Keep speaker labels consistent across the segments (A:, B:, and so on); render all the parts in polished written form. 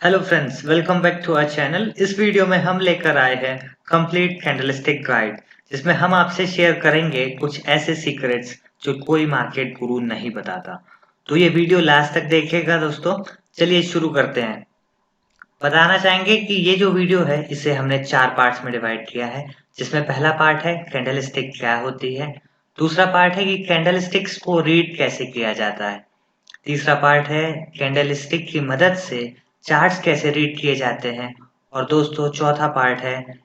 A: Hello friends, welcome back to our channel. इस video में हम लेकर आए हैं कंप्लीट कैंडलस्टिक गाइड, जिसमें हम आपसे शेयर करेंगे कुछ ऐसे सीक्रेट्स जो कोई मार्केट गुरु नहीं बताता। तो ये वीडियो लास्ट तक देखिएगा दोस्तों। चलिए शुरू करते हैं। बताना चाहेंगे कि ये जो वीडियो है इसे हमने 4 पार्ट्स में डिवाइड किया है, जिसमें पहला पार्ट है कैंडलस्टिक क्या होती है, दूसरा पार्ट है कि कैंडलस्टिक्स को रीड कैसे किया जाता है, तीसरा पार्ट है कैंडलस्टिक की मदद से चार्ट्स कैसे रीड किए जाते हैं, और दोस्तों चौथा पार्ट है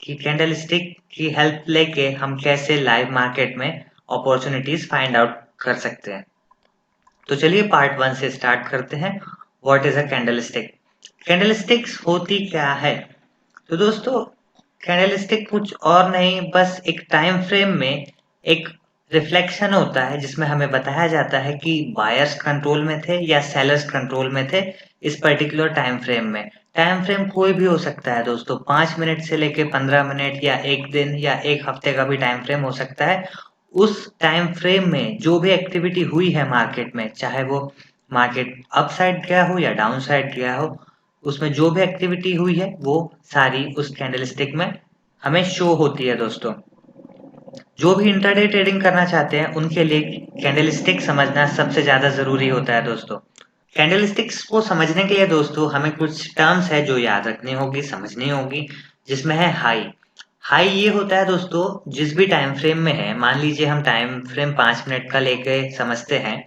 A: कि कैंडलस्टिक की हेल्प लेके हम कैसे लाइव मार्केट में अपॉर्चुनिटीज फाइंड आउट कर सकते हैं। तो चलिए पार्ट 1 से स्टार्ट करते हैं। What is a candlestick? Candlesticks होती क्या है? तो दोस्तों कैंडलस्टिक कुछ और नहीं, बस एक टाइम फ्रेम में एक रिफ्लेक्शन होता है जिसमें हमें बताया जाता है कि बायर्स कंट्रोल में थे या सेलर्स कंट्रोल में थे इस पर्टिकुलर टाइम फ्रेम में। टाइम फ्रेम कोई भी हो सकता है दोस्तों, 5 मिनट से लेके 15 मिनट या एक दिन या एक हफ्ते का भी टाइम फ्रेम हो सकता है। उस टाइम फ्रेम में जो भी एक्टिविटी हुई है मार्केट में, चाहे वो मार्केट अप साइड गया हो या डाउन साइड गया हो, उसमें जो भी एक्टिविटी हुई है वो सारी उस कैंडलस्टिक में हमें शो होती है दोस्तों। जो भी इंट्राडे ट्रेडिंग करना चाहते हैं उनके लिए कैंडलस्टिक समझना सबसे ज्यादा जरूरी होता है दोस्तों। कैंडलस्टिक्स को समझने के लिए दोस्तों हमें कुछ टर्म्स है जो याद रखनी होगी, समझनी होगी, जिसमें है हाई। हाई ये होता है दोस्तों जिस भी टाइम फ्रेम में है, मान लीजिए हम टाइम फ्रेम 5 मिनट का लेके समझते हैं,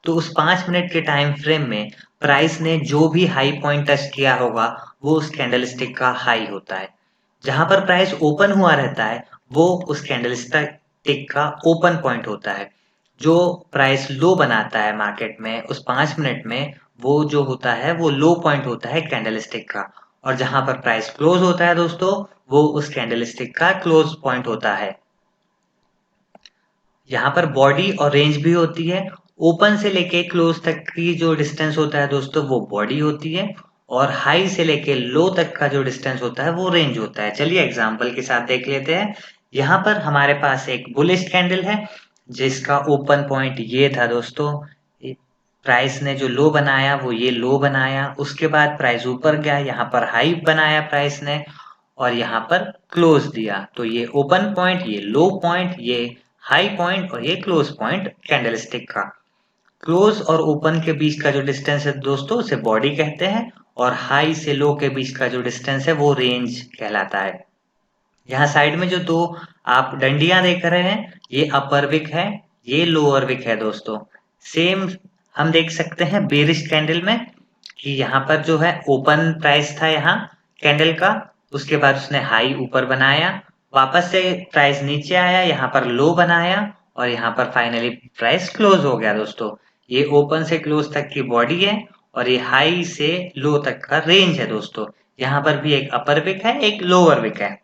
A: तो उस 5 मिनट के टाइम फ्रेम में प्राइस ने जो भी हाई पॉइंट टच किया होगा वो उस कैंडलस्टिक का हाई होता है। जहां पर प्राइस ओपन हुआ रहता है वो उस कैंडलस्टिक का ओपन पॉइंट होता है। जो प्राइस लो बनाता है मार्केट में उस 5 मिनट में, वो जो होता है वो लो पॉइंट होता है कैंडलस्टिक का। और जहां पर प्राइस क्लोज होता है दोस्तों, वो उस कैंडलस्टिक का क्लोज पॉइंट होता है। यहाँ पर बॉडी और रेंज भी होती है। ओपन से लेके क्लोज तक की जो डिस्टेंस होता है दोस्तों वो बॉडी होती है, और हाई से लेके लो तक का जो डिस्टेंस होता है वो रेंज होता है। चलिए एग्जांपल के साथ देख लेते हैं। यहाँ पर हमारे पास एक बुलिश कैंडल है जिसका ओपन पॉइंट ये था दोस्तों। प्राइस ने जो लो बनाया वो ये लो बनाया, उसके बाद प्राइस ऊपर गया, यहाँ पर हाई बनाया प्राइस ने, और यहाँ पर क्लोज दिया। तो ये ओपन पॉइंट, ये लो पॉइंट, ये हाई पॉइंट और ये क्लोज पॉइंट कैंडलस्टिक का। क्लोज और ओपन के बीच का जो डिस्टेंस है दोस्तों उसे बॉडी कहते हैं, और हाई से लो के बीच का जो डिस्टेंस है वो रेंज कहलाता है। यहाँ साइड में जो दो आप डंडियां देख रहे हैं ये अपर विक है, ये लोअर विक है दोस्तों। सेम हम देख सकते हैं बेरिश कैंडल में कि यहाँ पर जो है ओपन प्राइस था यहाँ कैंडल का, उसके बाद उसने हाई ऊपर बनाया, वापस से प्राइस नीचे आया, यहाँ पर लो बनाया, और यहाँ पर फाइनली प्राइस क्लोज हो गया दोस्तों। ये ओपन से क्लोज तक की बॉडी है, और ये हाई से लो तक का रेंज है दोस्तों। यहाँ पर भी एक अपर विक है, एक लोअर विक है।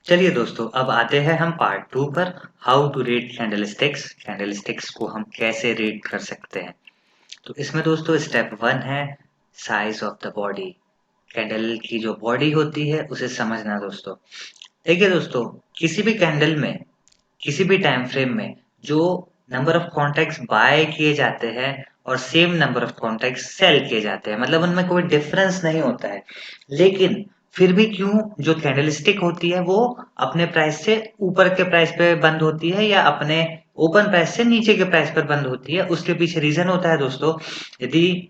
A: चलिए दोस्तों अब आते हैं हम पार्ट 2 पर। How to read candlesticks, candlesticks को हम कैसे रीड कर सकते हैं। तो इसमें दोस्तों स्टेप 1 है size of the body. Candle की जो बॉडी होती है उसे समझना दोस्तों। देखिए दोस्तों, किसी भी कैंडल में, किसी भी टाइम फ्रेम में जो नंबर ऑफ कॉन्ट्रैक्ट्स बाय किए जाते हैं और same number of contracts sell किए जाते हैं, मतलब उनमें कोई डिफरेंस नहीं होता है। लेकिन फिर भी क्यों जो कैंडलस्टिक होती है वो अपने प्राइस से ऊपर के प्राइस पे बंद होती है या अपने ओपन प्राइस से नीचे के प्राइस पर बंद होती है, उसके पीछे रीजन होता है दोस्तों। यदि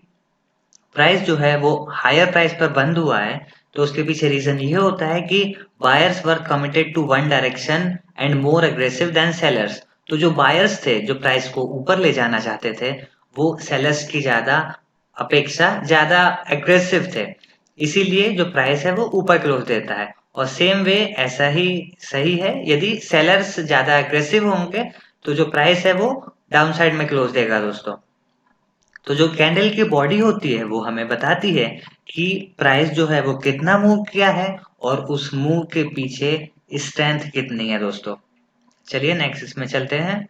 A: प्राइस जो है वो हायर प्राइस पर बंद हुआ है तो उसके पीछे रीजन ये होता है कि buyers were committed to one direction and more aggressive than sellers. तो जो बायर्स थे जो प्राइस को ऊपर ले जाना चाहते थे वो सेलर्स की ज्यादा अपेक्षा ज्यादा एग्रेसिव थे, इसीलिए जो प्राइस है वो ऊपर क्लोज देता है। और सेम वे ऐसा ही सही है, यदि सेलर्स ज्यादा एग्रेसिव होंगे तो जो प्राइस है वो डाउन साइड में क्लोज देगा दोस्तों। तो जो कैंडल की बॉडी होती है वो हमें बताती है कि प्राइस जो है वो कितना मूव किया है और उस मूव के पीछे स्ट्रेंथ कितनी है दोस्तों। चलिए नेक्स्ट इसमें चलते हैं।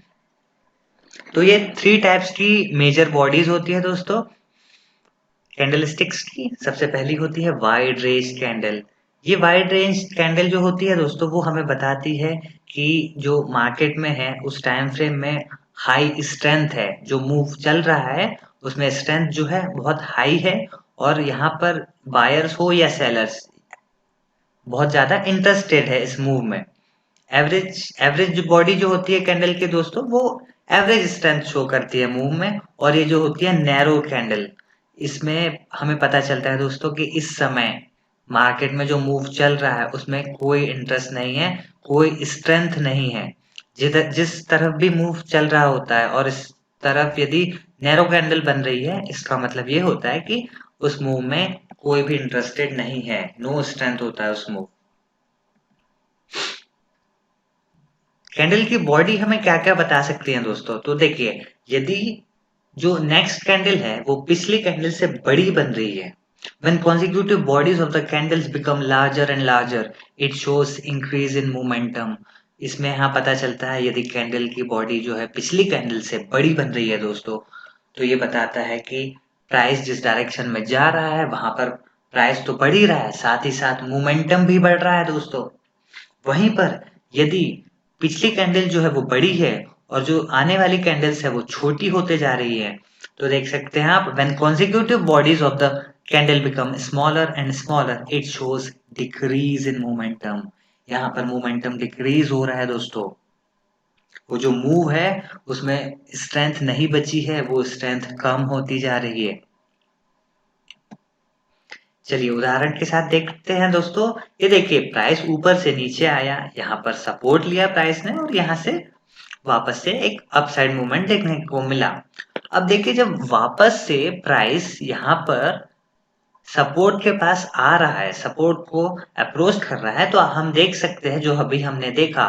A: तो ये 3 टाइप्स की मेजर बॉडीज होती है दोस्तों कैंडलस्टिक्स की। सबसे पहली होती है वाइड रेंज कैंडल। ये वाइड रेंज कैंडल जो होती है दोस्तों वो हमें बताती है कि जो मार्केट में है उस टाइम फ्रेम में हाई स्ट्रेंथ है, जो मूव चल रहा है उसमें स्ट्रेंथ जो है बहुत हाई है, और यहाँ पर बायर्स हो या सेलर्स बहुत ज्यादा इंटरेस्टेड है इस मूव में। एवरेज एवरेज बॉडी जो होती है कैंडल के दोस्तों, वो एवरेज स्ट्रेंथ शो करती है मूव में। और ये जो होती है नैरो कैंडल, इसमें हमें पता चलता है दोस्तों कि इस समय मार्केट में जो मूव चल रहा है उसमें कोई इंटरेस्ट नहीं है, कोई स्ट्रेंथ नहीं है। जिस तरफ भी मूव चल रहा होता है और इस तरफ यदि नैरो कैंडल बन रही है, इसका मतलब ये होता है कि उस मूव में कोई भी इंटरेस्टेड नहीं है, नो स्ट्रेंथ होता है उस मूव। कैंडल की बॉडी हमें क्या क्या बता सकती है दोस्तों? तो देखिए, यदि जो नेक्स्ट कैंडल है वो पिछली कैंडल से बड़ी बन रही है, when consecutive bodies of the candles become larger and larger, it shows increase in momentum। इसमें यहाँ पता चलता है यदि कैंडल की बॉडी जो है पिछली कैंडल से बड़ी बन रही है दोस्तों, तो ये बताता है कि प्राइस जिस डायरेक्शन में जा रहा है वहां पर प्राइस तो बढ़ ही रहा है, साथ ही साथ मोमेंटम भी बढ़ रहा है दोस्तों। वहीं पर यदि पिछली कैंडल जो है वो बड़ी है और जो आने वाली कैंडल्स है वो छोटी होते जा रही है, तो देख सकते हैं आप, when consecutive bodies of the candle become smaller and smaller, it shows decrease in momentum। यहाँ पर मोमेंटम डिक्रीज हो रहा है दोस्तों। वो जो मूव है उसमें स्ट्रेंथ नहीं बची है, वो स्ट्रेंथ कम होती जा रही है। चलिए उदाहरण के साथ देखते हैं दोस्तों। ये देखिए, प्राइस ऊपर से नीचे आया, यहाँ पर सपोर्ट लिया प्राइस ने और यहाँ से वापस से एक अपसाइड मूवमेंट देखने को मिला। अब देखिए, जब वापस से प्राइस यहाँ पर सपोर्ट के पास आ रहा है, सपोर्ट को अप्रोच कर रहा है, तो हम देख सकते हैं जो अभी हमने देखा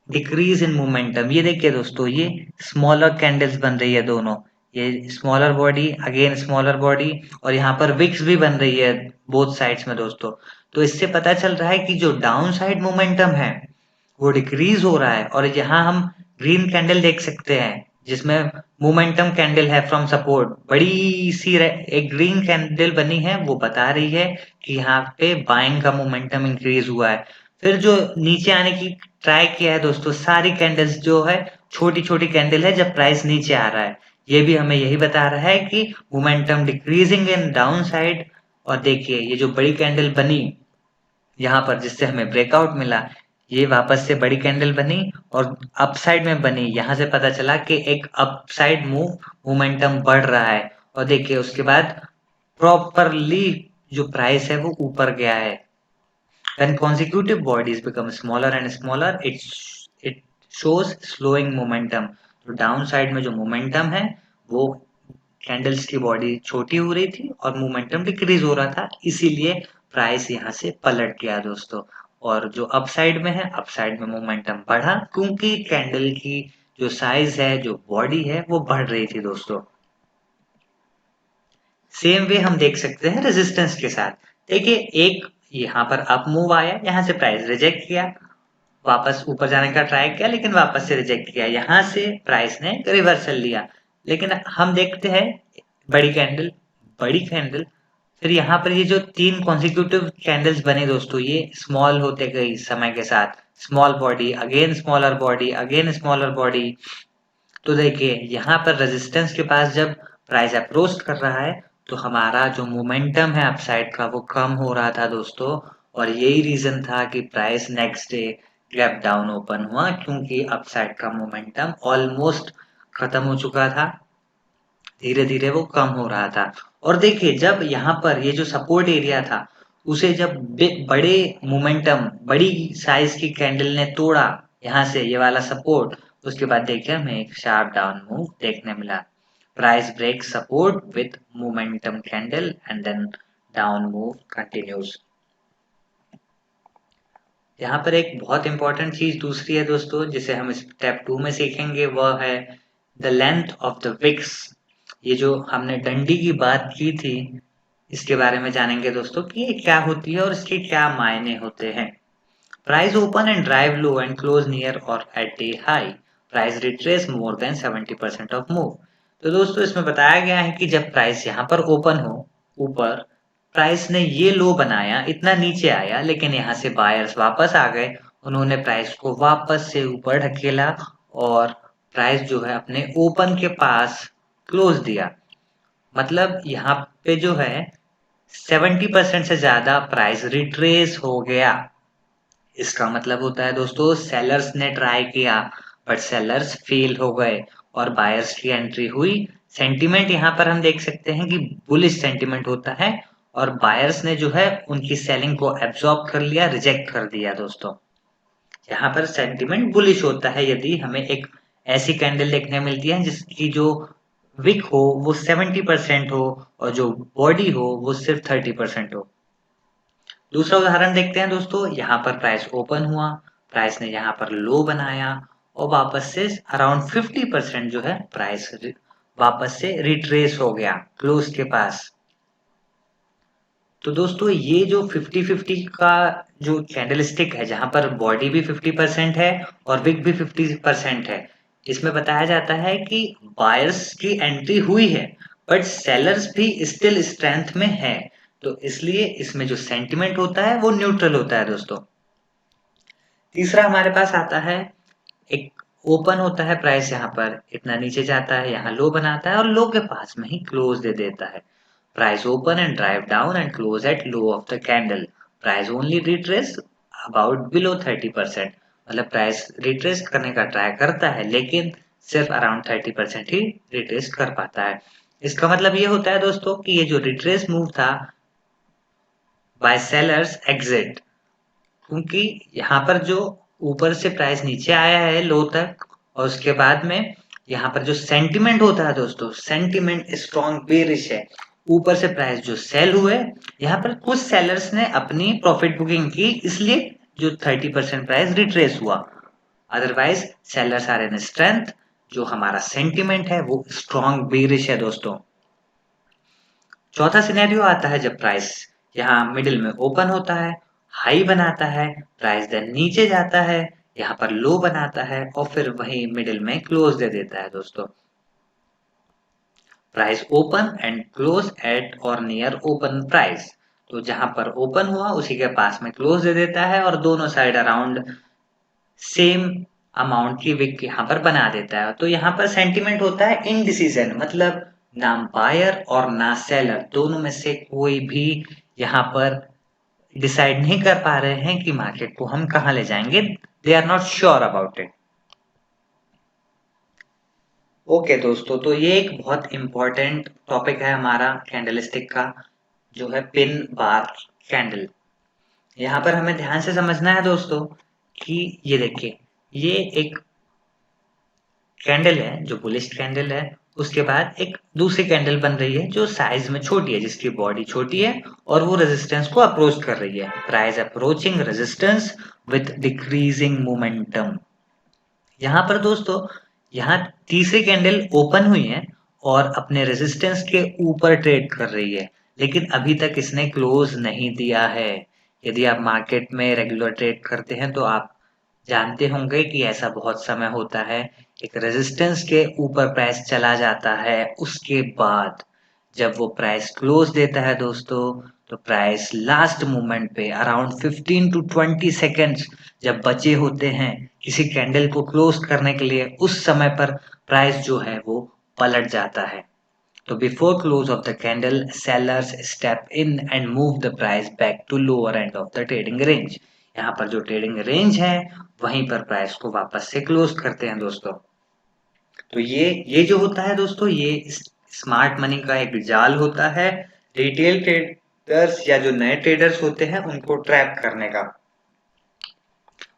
A: डिक्रीज इन मोमेंटम। ये देखिए दोस्तों, ये स्मॉलर कैंडल्स बन रही है दोनों, ये smaller body again smaller body, और यहाँ पर विक्स भी बन रही है बोथ साइड्स में दोस्तों। तो इससे पता चल रहा है कि जो डाउन साइड मोमेंटम है वो डिक्रीज हो रहा है। और यहाँ हम ग्रीन कैंडल देख सकते हैं जिसमें मोमेंटम कैंडल है फ्रॉम सपोर्ट, बड़ी सी एक ग्रीन कैंडल बनी है, वो बता रही है कि यहाँ पे बाइंग का मोमेंटम इंक्रीज हुआ है। फिर जो नीचे आने की ट्राई किया है दोस्तों, सारी कैंडल्स जो है छोटी छोटी कैंडल है जब प्राइस नीचे आ रहा है, ये भी हमें यही बता रहा है कि momentum decreasing in down side. और देखिए, ये जो बड़ी कैंडल बनी यहाँ पर जिससे हमें ब्रेकआउट मिला, ये वापस से बड़ी कैंडल बनी और अपसाइड में बनी। यहाँ से पता चला कि एक अपसाइड मोमेंटम बढ़ रहा है। और देखिए उसके बाद प्रॉपरली जो प्राइस है वो ऊपर गया है। When consecutive bodies become smaller and smaller, it shows slowing momentum। तो डाउन साइड में जो मोमेंटम है वो कैंडल्स की बॉडी छोटी हो रही थी और मोमेंटम डिक्रीज हो रहा था, इसीलिए प्राइस यहाँ से पलट गया दोस्तों। और जो अप साइड में है, अप साइड में मोमेंटम बढ़ा क्योंकि कैंडल की जो साइज है, जो बॉडी है, वो बढ़ रही थी दोस्तों। सेम वे हम देख सकते हैं रेजिस्टेंस के साथ। देखिए, एक यहाँ पर अप मूव आया, यहाँ से प्राइस रिजेक्ट किया, वापस ऊपर जाने का ट्राई किया लेकिन वापस से रिजेक्ट किया, यहाँ से प्राइस ने रिवर्सल लिया। लेकिन हम देखते हैं बड़ी कैंडल, बड़ी कैंडल, फिर यहाँ पर ये जो तीन कॉन्सिक्यूटिव कैंडल्स बने दोस्तों, ये स्मॉल होते गई समय के साथ, small body again smaller body again smaller body. तो देखिए, यहाँ पर रेजिस्टेंस के पास जब प्राइस अप्रोच कर रहा है तो हमारा जो मोमेंटम है अपसाइड का वो कम हो रहा था दोस्तों। और यही रीजन था कि price next day gap down open हुआ, क्योंकि अपसाइड का मोमेंटम ऑलमोस्ट खत्म हो चुका था, धीरे धीरे वो कम हो रहा था। और देखिए, जब यहाँ पर ये जो सपोर्ट एरिया था उसे जब बड़े मोमेंटम बड़ी साइज की कैंडल ने तोड़ा, यहाँ से ये वाला सपोर्ट, उसके बाद देखिए हमें एक शार्प डाउन मूव देखने मिला। Price break support with momentum candle and then down move continues. यहाँ पर एक बहुत इंपॉर्टेंट चीज दूसरी है दोस्तों जिसे हम स्टेप 2 में सीखेंगे, वह है the length of the wicks. ये जो हमने डंडी की बात की थी, इसके बारे में जानेंगे दोस्तों कि ये क्या होती है और इसके क्या मायने होते हैं। Price open and drive low and close near और at a high, price retrace more than 70% of move. तो दोस्तों इसमें बताया गया है कि जब प्राइस यहाँ पर ओपन हो ऊपर, प्राइस ने ये लो बनाया, इतना नीचे आया, लेकिन यहाँ से बायर्स वापस आ गए, उन्होंने प्राइस को वापस से ऊपर ढकेला और प्राइस जो है अपने ओपन के पास क्लोज दिया। मतलब यहाँ पे जो है 70% से ज्यादा प्राइस रिट्रेस हो गया। इसका मतलब होता है दोस्तों सेलर्स ने ट्राई किया बट सेलर्स फेल हो गए और बायर्स की एंट्री हुई। सेंटीमेंट यहाँ पर हम देख सकते हैं कि बुलिश सेंटीमेंट होता है और बायर्स ने जो है उनकी सेलिंग को एब्जॉर्ब कर लिया, रिजेक्ट कर दिया दोस्तों। यहाँ पर सेंटीमेंट बुलिश होता है यदि हमें एक ऐसी कैंडल देखने मिलती है जिसकी जो विक हो वो 70% हो और जो बॉडी हो वो सिर्फ 30% हो। दूसरा उदाहरण देखते हैं दोस्तों। यहाँ पर प्राइस ओपन हुआ, प्राइस ने यहाँ पर लो बनाया और वापस से अराउंड 50% जो है प्राइस वापस से रिट्रेस हो गया क्लोज के पास। तो दोस्तों ये जो 50-50 का जो कैंडलस्टिक है जहां पर बॉडी भी 50% है और विक भी 50% है, इसमें बताया जाता है कि बायर्स की एंट्री हुई है बट सेलर्स भी स्टिल स्ट्रेंथ में है। तो इसलिए इसमें जो सेंटिमेंट होता है वो न्यूट्रल होता है दोस्तों। तीसरा हमारे पास आता है एक ओपन होता है प्राइस, यहाँ पर इतना नीचे जाता है, यहाँ लो बनाता है और लो के पास में ही क्लोज दे देता है। Price open and drive down and close at low of the candle. Price only retrace about below 30%। मतलब प्राइस रिट्रेस करने का ट्राई करता है लेकिन सिर्फ अराउंड 30% ही रिट्रेस कर पाता है। इसका मतलब ये होता है दोस्तों कि ये जो रिट्रेस मूव था बाय सेलर्स एग्जिट, क्योंकि यहाँ पर जो ऊपर से प्राइस नीचे आया है लो तक और उसके बाद में यहाँ पर जो सेंटिमेंट होता है दोस्तों, सेंटिमेंट स्ट्रॉन्ग बेरिश है। ऊपर से प्राइस जो सेल हुए, यहाँ पर कुछ सेलर्स ने अपनी प्रॉफिट बुकिंग की इसलिए जो 30% प्राइस रिट्रेस हुआ। Otherwise sellers are in strength. जो हमारा सेंटिमेंट है वो स्ट्रॉन्ग बेरिश है दोस्तों। चौथा सिनेरियो आता है जब प्राइस यहाँ मिडिल में ओपन होता है, हाई बनाता है, प्राइस देन नीचे जाता है, यहाँ पर लो बनाता है और फिर वही मिडिल में क्लोज दे देता है दोस्तों। Price open and close eight और नियर ओपन प्राइस। तो जहां पर ओपन हुआ उसी के पास में क्लोज दे देता है और दोनों साइड अराउंड सेम अमाउंट की विक यहाँ पर बना देता है। तो यहाँ पर सेंटिमेंट होता है इनडिसीजन, मतलब ना बायर और ना सेलर दोनों में से कोई भी यहाँ पर डिसाइड नहीं कर पा रहे हैं कि मार्केट को हम कहाँ ले जाएंगे। They are not sure about it. Okay दोस्तों, तो ये एक बहुत इंपॉर्टेंट टॉपिक है हमारा कैंडलस्टिक का, जो है पिन बार कैंडल। यहाँ पर हमें ध्यान से समझना है दोस्तों कि ये देखिए, ये एक कैंडल है जो बुलिश कैंडल है। उसके बाद एक दूसरी कैंडल बन रही है जो साइज में छोटी है, जिसकी बॉडी छोटी है और वो रेजिस्टेंस को अप्रोच कर रही है। Price approaching resistance with decreasing momentum. यहाँ पर दोस्तों, यहाँ तीसरी कैंडल ओपन हुई है और अपने रेजिस्टेंस के ऊपर ट्रेड कर रही है, लेकिन अभी तक इसने क्लोज नहीं दिया है। यदि आप मार्केट में रेगुलर ट्रेड करते हैं तो आप जानते होंगे कि ऐसा बहुत समय होता है। एक रेजिस्टेंस के ऊपर प्राइस चला जाता है, उसके बाद जब वो प्राइस क्लोज देता है दोस्तों, तो प्राइस लास्ट मोमेंट पे अराउंड 15 टू 20 सेकेंड्स जब बचे होते हैं किसी कैंडल को क्लोज करने के लिए, उस समय पर प्राइस जो है वो पलट जाता है। तो before close of the candle sellers step in and move the price back to lower end of the trading range. यहाँ पर जो ट्रेडिंग रेंज है वहीं पर प्राइस को वापस से क्लोज करते हैं दोस्तों। तो ये जो होता है दोस्तों, ये स्मार्ट मनी का एक जाल होता है रिटेल ट्रेडर्स या जो नए ट्रेडर्स होते हैं उनको ट्रैप करने का।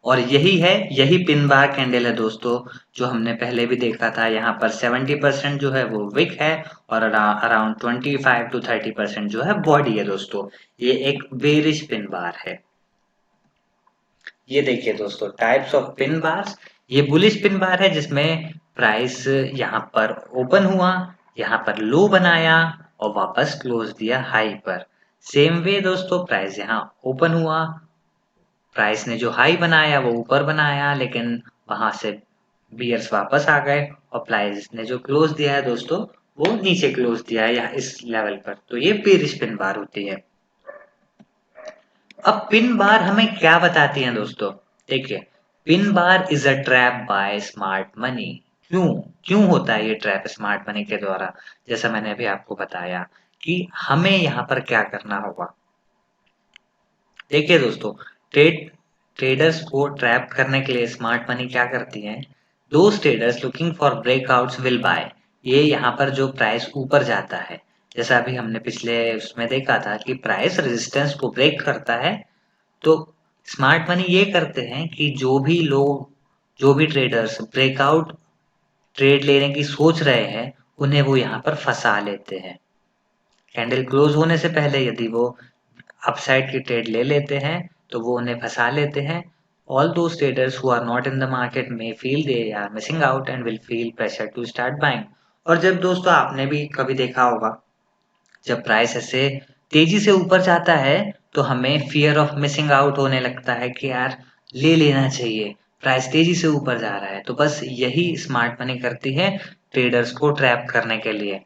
A: और यही पिन बार कैंडल है दोस्तों, जो हमने पहले भी देखा था। यहाँ पर 70% जो है वो विक है और अराउंड 25 टू 30% जो है बॉडी है दोस्तों। ये एक बेरिश पिन बार है। ये देखिए दोस्तों, टाइप्स ऑफ पिन बार्स। ये बुलिश पिन बार है जिसमें प्राइस यहाँ पर ओपन हुआ, यहाँ पर लो बनाया और वापस क्लोज दिया हाई पर। सेम वे दोस्तों, प्राइस यहाँ ओपन हुआ, प्राइस ने जो हाई बनाया वो ऊपर बनाया, लेकिन वहां से बियर्स वापस आ गए और प्राइस ने जो क्लोज दिया है दोस्तों वो नीचे क्लोज दिया है यहाँ इस लेवल पर। तो ये बेरिश पिन बार होती है। अब पिन बार हमें क्या बताती हैं दोस्तों? देखिए, pin bar is a trap by smart money. क्यों क्यों होता है ये ट्रैप स्मार्ट मनी के द्वारा? जैसा मैंने अभी आपको बताया कि हमें यहाँ पर क्या करना होगा। देखिए दोस्तों, ट्रेडर्स को ट्रैप करने के लिए स्मार्ट मनी क्या करती है, those traders looking for breakouts will buy. ये यहाँ पर जो प्राइस ऊपर जाता है, जैसा अभी हमने पिछले उसमें देखा था कि प्राइस रेजिस्टेंस को ब्रेक करता है, तो स्मार्ट मनी ये करते हैं कि जो भी ट्रेडर्स ब्रेकआउट ट्रेड लेने की सोच रहे हैं, उन्हें वो यहाँ पर फंसा लेते हैं। कैंडल क्लोज होने से पहले यदि वो अपसाइड की ट्रेड ले लेते हैं, तो वो उन्हें फंसा लेते हैं। All those traders who are not in the market में feel they are missing out and will feel pressure to start buying. और जब दोस्तों आपने भी कभी देखा होगा, जब प्राइस ऐसे तेजी से ऊपर जाता है, तो हमें फियर ऑफ मिसिंग आउट होने लगता है कि यार ले लेना चाहिए, प्राइस तेजी से ऊपर जा रहा है। तो बस यही स्मार्ट मनी करती है ट्रेडर्स को ट्रैप करने के लिए।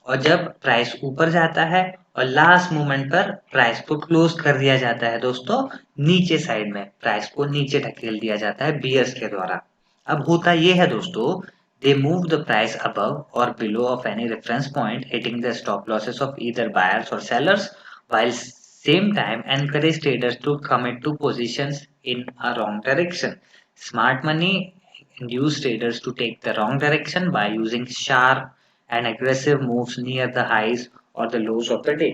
A: और जब प्राइस ऊपर जाता है और लास्ट मोमेंट पर प्राइस को क्लोज कर दिया जाता है दोस्तों, नीचे साइड में प्राइस को नीचे ढकेल दिया जाता है बियर्स के द्वारा। अब होता ये है दोस्तों, they move the price above or below of any reference point, hitting the stop losses of either buyers or sellers, while same time encourage traders to commit to positions in a wrong direction. Smart money induce traders to take the wrong direction by using sharp and aggressive moves near the highs or the lows of the day.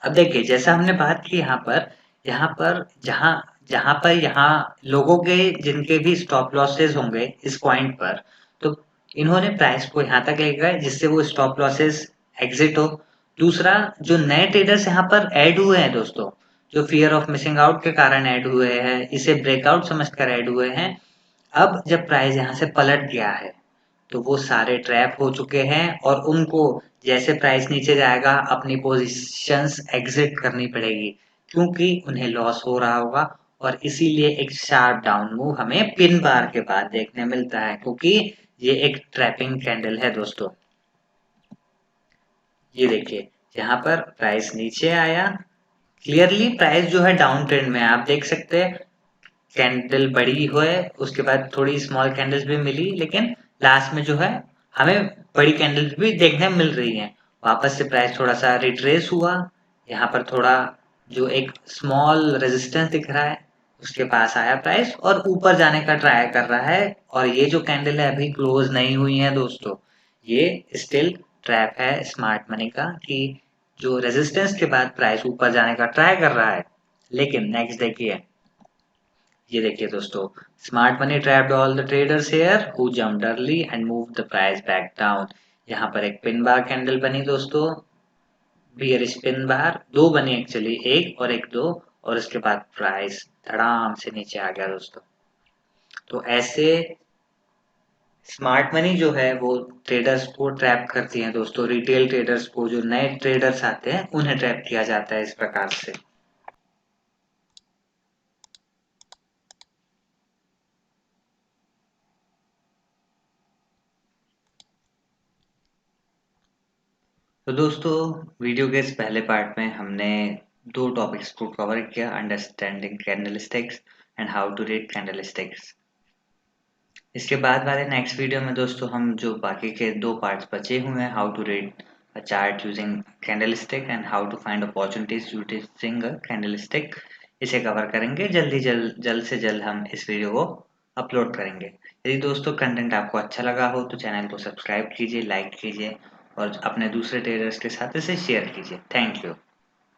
A: अब देखिए, जैसा हमने बात की यहाँ पर जहाँ जहाँ पर यहाँ लोगों के जिनके भी स्टॉप लॉसेस होंगे इस पॉइंट पर, तो इन्होंने प्राइस को यहाँ तक लेकर गए जिससे वो स्टॉप लॉसेस एग्जिट हो। दूसरा, जो नए ट्रेडर्स यहाँ पर ऐड हुए हैं दोस्तों, जो फियर ऑफ मिसिंग आउट के कारण ऐड हुए हैं, इसे ब्रेकआउट समझकर ऐड हुए हैं, अब जब प्राइस यहाँ से पलट गया है, तो वो सारे ट्रैप हो चुके हैं और उनको जैसे प्राइस नीचे जाएगा अपनी पोजीशंस एग्जिट करनी पड़ेगी, क्योंकि उन्हें लॉस हो रहा होगा। और इसीलिए एक शार्प डाउन मूव हमें पिन बार के बाद देखने मिलता है, क्योंकि ये एक ट्रैपिंग कैंडल है दोस्तों। ये देखिए, यहाँ पर प्राइस नीचे आया, क्लियरली प्राइस जो है डाउन ट्रेंड में है, आप देख सकते हैं। कैंडल बड़ी हुए, उसके बाद थोड़ी स्मॉल कैंडल्स भी मिली, लेकिन लास्ट में जो है हमें बड़ी कैंडल्स भी देखने मिल रही हैं। वापस से प्राइस थोड़ा सा रिट्रेस हुआ, यहाँ पर थोड़ा जो एक स्मॉल रेजिस्टेंस दिख रहा है उसके पास आया प्राइस और ऊपर जाने का ट्राई कर रहा है। और ये जो कैंडल है अभी क्लोज नहीं हुई है दोस्तों, ये स्टिल ट्रैप है स्मार्ट मनी का, कि जो रेजिस्टेंस के बाद प्राइस ऊपर जाने का ट्राई कर रहा है। लेकिन नेक्स्ट देखिए, ये देखिए दोस्तों, smart money trapped all the traders here who jumped early and move the price back down. यहाँ पर एक पिन बार कैंडल बनी दोस्तों, बियरिश पिन बार दो बनी एक्चुअली, एक और एक दो, और उसके बाद प्राइस धड़ाम से नीचे आ गया दोस्तों। तो ऐसे स्मार्ट मनी जो है वो ट्रेडर्स को ट्रैप करती है दोस्तों। रिटेल ट्रेडर्स को, जो नए ट्रेडर्स आते हैं उन्हें ट्रैप किया जाता है इस प्रकार से। तो दोस्तों, वीडियो के इस पहले पार्ट में हमने दो टॉपिक्स को कवर किया, understanding candlesticks and how to read candlesticks. इसके बाद वाले नेक्स्ट वीडियो में दोस्तों हम जो बाकी के दो पार्ट्स बचे हुए हैं, how to read a chart using candlestick and how to find opportunities using a candlestick, इसे कवर करेंगे। जल्द से जल्द हम इस वीडियो को अपलोड करेंगे। यदि दोस्तों कंटेंट आपको अच्छा लगा हो तो चैनल को सब्सक्राइब कीजिए, लाइक कीजिए और अपने दूसरे ट्रेडर्स के साथ इसे शेयर कीजिए। Thank you.